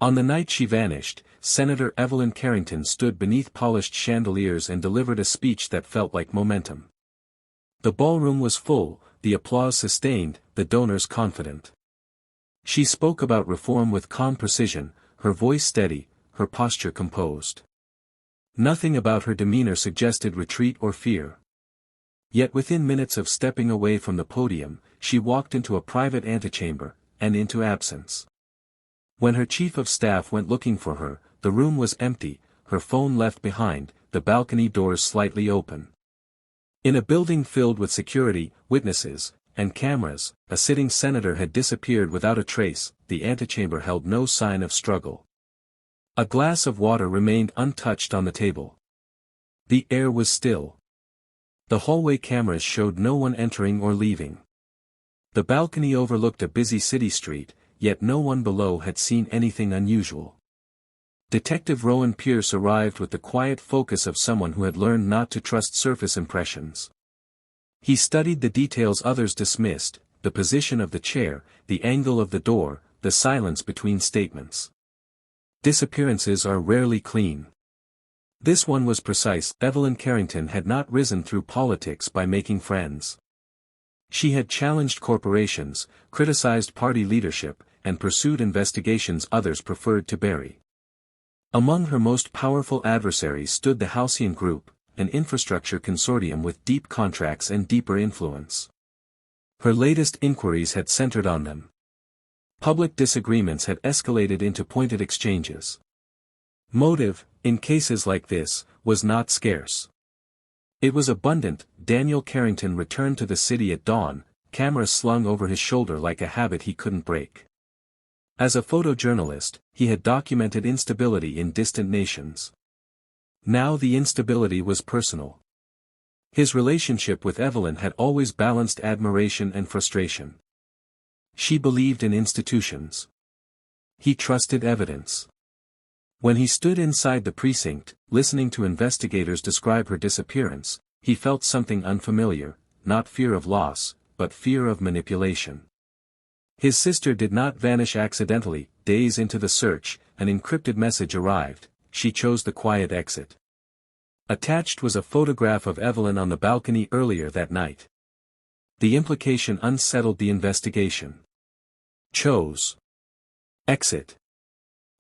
On the night she vanished, Senator Evelyn Carrington stood beneath polished chandeliers and delivered a speech that felt like momentum. The ballroom was full, the applause sustained, the donors confident. She spoke about reform with calm precision, her voice steady, her posture composed. Nothing about her demeanor suggested retreat or fear. Yet within minutes of stepping away from the podium, she walked into a private antechamber, and into absence. When her chief of staff went looking for her, the room was empty, her phone left behind, the balcony doors slightly open. In a building filled with security, witnesses, and cameras, a sitting senator had disappeared without a trace. The antechamber held no sign of struggle. A glass of water remained untouched on the table. The air was still. The hallway cameras showed no one entering or leaving. The balcony overlooked a busy city street, yet no one below had seen anything unusual. Detective Rowan Pierce arrived with the quiet focus of someone who had learned not to trust surface impressions. He studied the details others dismissed, the position of the chair, the angle of the door, the silence between statements. Disappearances are rarely clean. This one was precise. Evelyn Carrington had not risen through politics by making friends. She had challenged corporations, criticized party leadership, and pursued investigations others preferred to bury. Among her most powerful adversaries stood the Halcyon Group, an infrastructure consortium with deep contracts and deeper influence. Her latest inquiries had centered on them. Public disagreements had escalated into pointed exchanges. Motive, in cases like this, was not scarce. It was abundant. Daniel Carrington returned to the city at dawn, camera slung over his shoulder like a habit he couldn't break. As a photojournalist, he had documented instability in distant nations. Now the instability was personal. His relationship with Evelyn had always balanced admiration and frustration. She believed in institutions. He trusted evidence. When he stood inside the precinct, listening to investigators describe her disappearance, he felt something unfamiliar, not fear of loss, but fear of manipulation. His sister did not vanish accidentally. Days into the search, an encrypted message arrived. She chose the quiet exit. Attached was a photograph of Evelyn on the balcony earlier that night. The implication unsettled the investigation. Chose exit.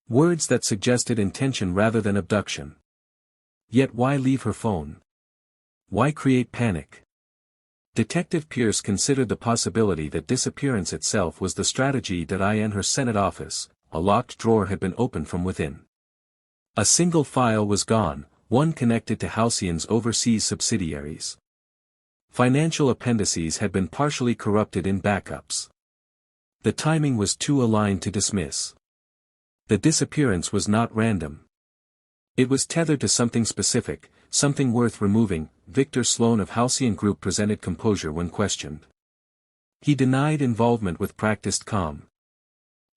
Words that suggested intention rather than abduction. Yet why leave her phone? Why create panic? Detective Pierce considered the possibility that disappearance itself was the strategy that in her Senate office. A locked drawer had been opened from within. A single file was gone, one connected to Halcyon's overseas subsidiaries. Financial appendices had been partially corrupted in backups. The timing was too aligned to dismiss. The disappearance was not random. It was tethered to something specific, something worth removing. Victor Sloan of Halcyon Group presented composure when questioned. He denied involvement with practiced calm.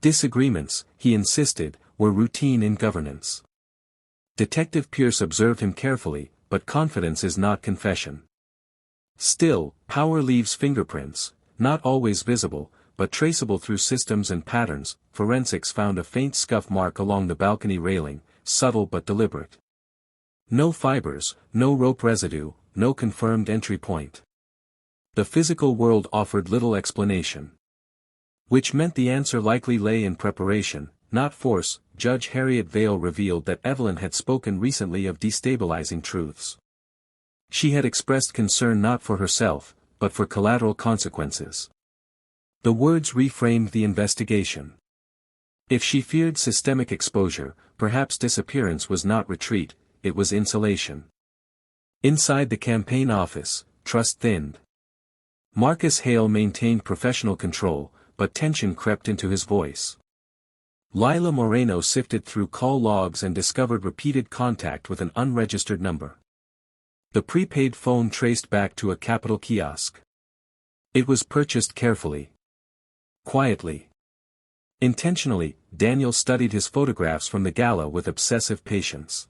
Disagreements, he insisted, were routine in governance. Detective Pierce observed him carefully, but confidence is not confession. Still, power leaves fingerprints, not always visible, but traceable through systems and patterns. Forensics found a faint scuff mark along the balcony railing, subtle but deliberate. No fibers, no rope residue, no confirmed entry point. The physical world offered little explanation. Which meant the answer likely lay in preparation, not force. Judge Harriet Vale revealed that Evelyn had spoken recently of destabilizing truths. She had expressed concern not for herself, but for collateral consequences. The words reframed the investigation. If she feared systemic exposure, perhaps disappearance was not retreat, it was insulation. Inside the campaign office, trust thinned. Marcus Hale maintained professional control, but tension crept into his voice. Lila Moreno sifted through call logs and discovered repeated contact with an unregistered number. The prepaid phone traced back to a Capitol kiosk. It was purchased carefully. Quietly. Intentionally, Daniel studied his photographs from the gala with obsessive patience.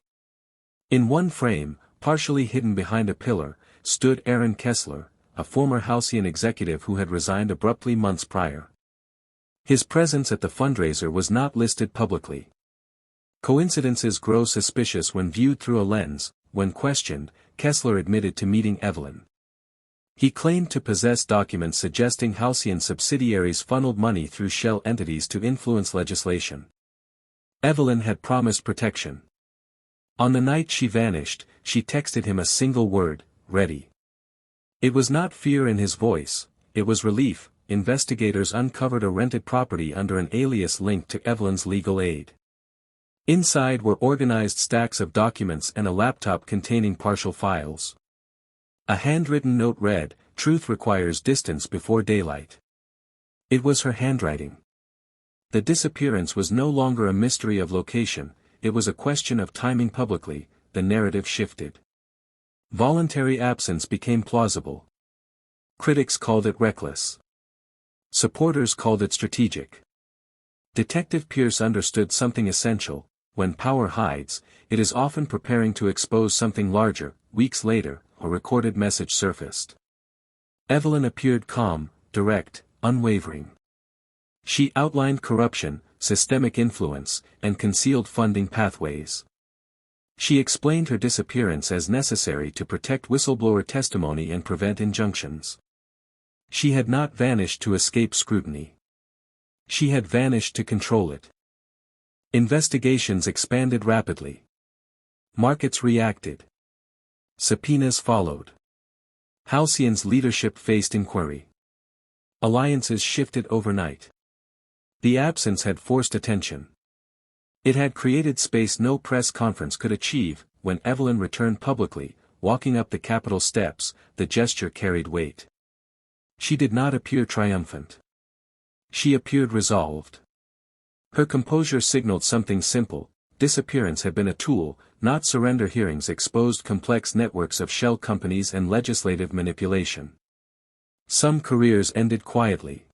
In one frame, partially hidden behind a pillar, stood Aaron Kessler, a former Halcyon executive who had resigned abruptly months prior. His presence at the fundraiser was not listed publicly. Coincidences grow suspicious when viewed through a lens. When questioned, Kessler admitted to meeting Evelyn. He claimed to possess documents suggesting Halcyon subsidiaries funneled money through shell entities to influence legislation. Evelyn had promised protection. On the night she vanished, she texted him a single word, "Ready." It was not fear in his voice, it was relief. Investigators uncovered a rented property under an alias linked to Evelyn's legal aid. Inside were organized stacks of documents and a laptop containing partial files. A handwritten note read, "Truth requires distance before daylight." It was her handwriting. The disappearance was no longer a mystery of location, it was a question of timing. Publicly, the narrative shifted. Voluntary absence became plausible. Critics called it reckless. Supporters called it strategic. Detective Pierce understood something essential: when power hides, it is often preparing to expose something larger. Weeks later, a recorded message surfaced. Evelyn appeared calm, direct, unwavering. She outlined corruption, systemic influence, and concealed funding pathways. She explained her disappearance as necessary to protect whistleblower testimony and prevent injunctions. She had not vanished to escape scrutiny. She had vanished to control it. Investigations expanded rapidly. Markets reacted. Subpoenas followed. Halcyon's leadership faced inquiry. Alliances shifted overnight. The absence had forced attention. It had created space no press conference could achieve. When Evelyn returned publicly, walking up the Capitol steps, the gesture carried weight. She did not appear triumphant. She appeared resolved. Her composure signaled something simple: disappearance had been a tool, not surrender. Hearings exposed complex networks of shell companies and legislative manipulation. Some careers ended quietly.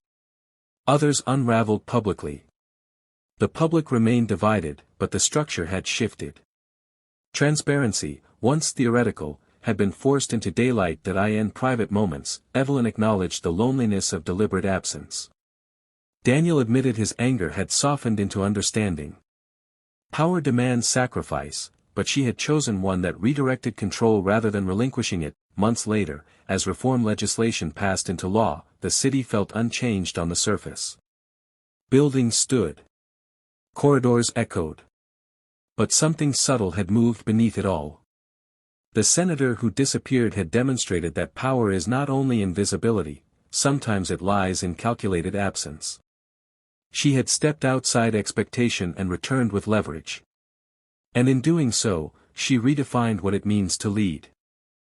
Others unraveled publicly. The public remained divided, but the structure had shifted. Transparency, once theoretical, had been forced into daylight. That in private moments, Evelyn acknowledged the loneliness of deliberate absence. Daniel admitted his anger had softened into understanding. Power demands sacrifice, but she had chosen one that redirected control rather than relinquishing it. Months later, as reform legislation passed into law, the city felt unchanged on the surface. Buildings stood. Corridors echoed. But something subtle had moved beneath it all. The senator who disappeared had demonstrated that power is not only in visibility, sometimes it lies in calculated absence. She had stepped outside expectation and returned with leverage. And in doing so, she redefined what it means to lead.